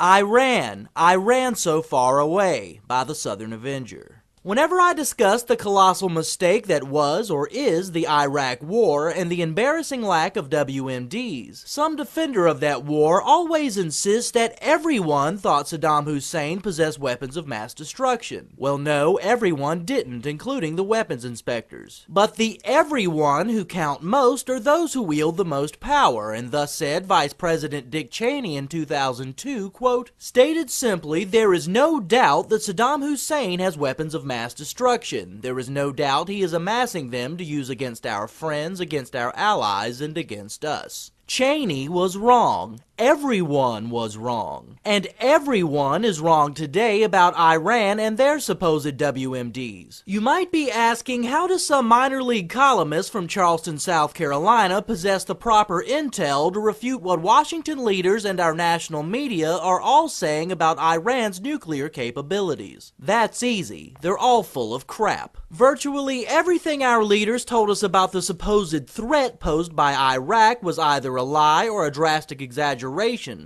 I ran so far away by the Southern Avenger. Whenever I discuss the colossal mistake that was or is the Iraq War and the embarrassing lack of WMDs, some defender of that war always insists that everyone thought Saddam Hussein possessed weapons of mass destruction. Well, no, everyone didn't, including the weapons inspectors. But the everyone who count most are those who wield the most power, and thus said Vice President Dick Cheney in 2002, quote, "Stated simply, there is no doubt that Saddam Hussein has weapons of mass destruction. There is no doubt he is amassing them to use against our friends, against our allies, and against us." Cheney was wrong. Everyone was wrong. And everyone is wrong today about Iran and their supposed WMDs. You might be asking, how does some minor league columnist from Charleston, South Carolina possess the proper intel to refute what Washington leaders and our national media are all saying about Iran's nuclear capabilities? That's easy. They're all full of crap. Virtually everything our leaders told us about the supposed threat posed by Iraq was either a lie or a drastic exaggeration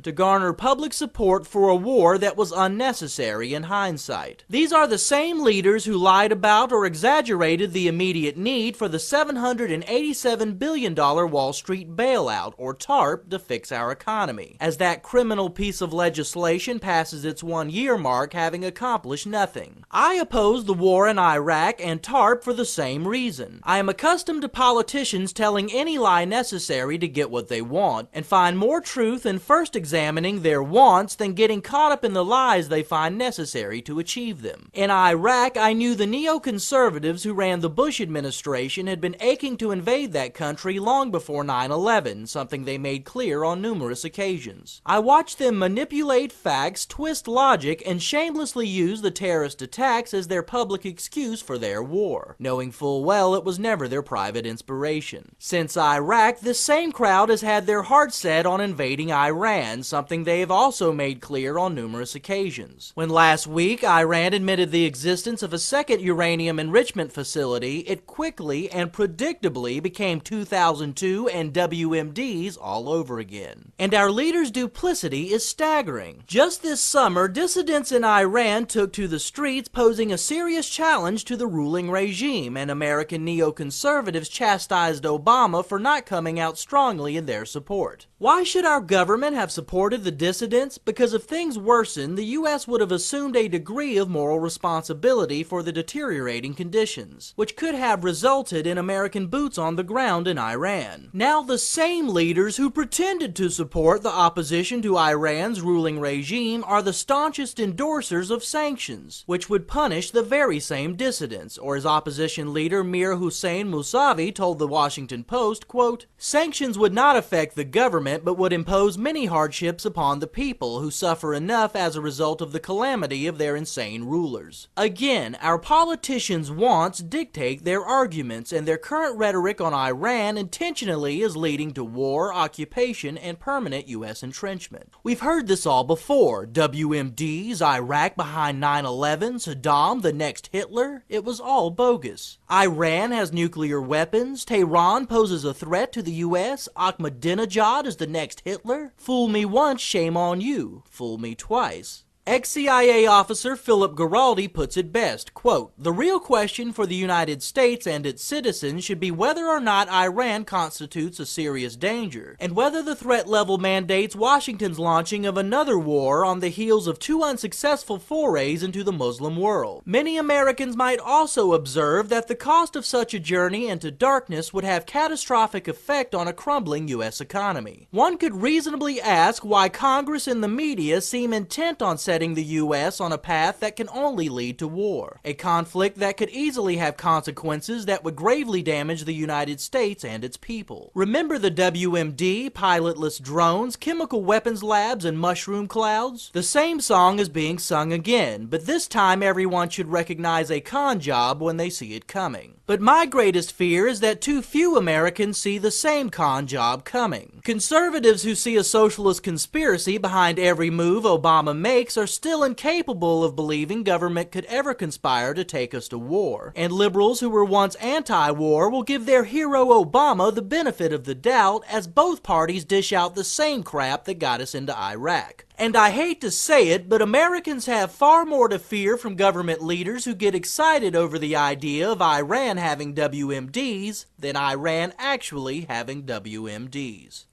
to garner public support for a war that was unnecessary in hindsight. These are the same leaders who lied about or exaggerated the immediate need for the $787 billion Wall Street bailout, or TARP, to fix our economy, as that criminal piece of legislation passes its one-year mark having accomplished nothing. I oppose the war in Iraq and TARP for the same reason. I am accustomed to politicians telling any lie necessary to get what they want, and find more truth in first examining their wants than getting caught up in the lies they find necessary to achieve them. In Iraq, I knew the neoconservatives who ran the Bush administration had been aching to invade that country long before 9/11, something they made clear on numerous occasions. I watched them manipulate facts, twist logic, and shamelessly use the terrorist attacks as their public excuse for their war, knowing full well it was never their private inspiration. Since Iraq, this same crowd has had their hearts set on invading Iran, something they have also made clear on numerous occasions. When last week Iran admitted the existence of a second uranium enrichment facility, it quickly and predictably became 2002 and WMDs all over again. And our leaders' duplicity is staggering. Just this summer, dissidents in Iran took to the streets posing a serious challenge to the ruling regime, and American neoconservatives chastised Obama for not coming out strongly in their support. Why should our government have supported the dissidents? Because if things worsen, the U.S. would have assumed a degree of moral responsibility for the deteriorating conditions, which could have resulted in American boots on the ground in Iran. Now the same leaders who pretended to support the opposition to Iran's ruling regime are the staunchest endorsers of sanctions, which would punish the very same dissidents, or as opposition leader Mir Hussein Mousavi told the Washington Post, quote, "Sanctions would not affect the government but would impose many hardships upon the people who suffer enough as a result of the calamity of their insane rulers." Again, our politicians' wants dictate their arguments, and their current rhetoric on Iran intentionally is leading to war, occupation, and permanent U.S. entrenchment. We've heard this all before. WMDs, Iraq behind 9/11, Saddam, the next Hitler. It was all bogus. Iran has nuclear weapons. Tehran poses a threat to the U.S. Ahmadinejad is the next Hitler. Fool me once, shame on you. Fool me twice. Ex-CIA officer Philip Giraldi puts it best, quote, "The real question for the United States and its citizens should be whether or not Iran constitutes a serious danger, and whether the threat level mandates Washington's launching of another war on the heels of two unsuccessful forays into the Muslim world. Many Americans might also observe that the cost of such a journey into darkness would have catastrophic effect on a crumbling U.S. economy. One could reasonably ask why Congress and the media seem intent on setting the U.S. on a path that can only lead to war, a conflict that could easily have consequences that would gravely damage the United States and its people. Remember the WMD, pilotless drones, chemical weapons labs, and mushroom clouds? The same song is being sung again, but this time everyone should recognize a con job when they see it coming. But my greatest fear is that too few Americans see the same con job coming. Conservatives who see a socialist conspiracy behind every move Obama makes are are still incapable of believing government could ever conspire to take us to war. And liberals who were once anti-war will give their hero Obama the benefit of the doubt as both parties dish out the same crap that got us into Iraq. And I hate to say it, but Americans have far more to fear from government leaders who get excited over the idea of Iran having WMDs than Iran actually having WMDs.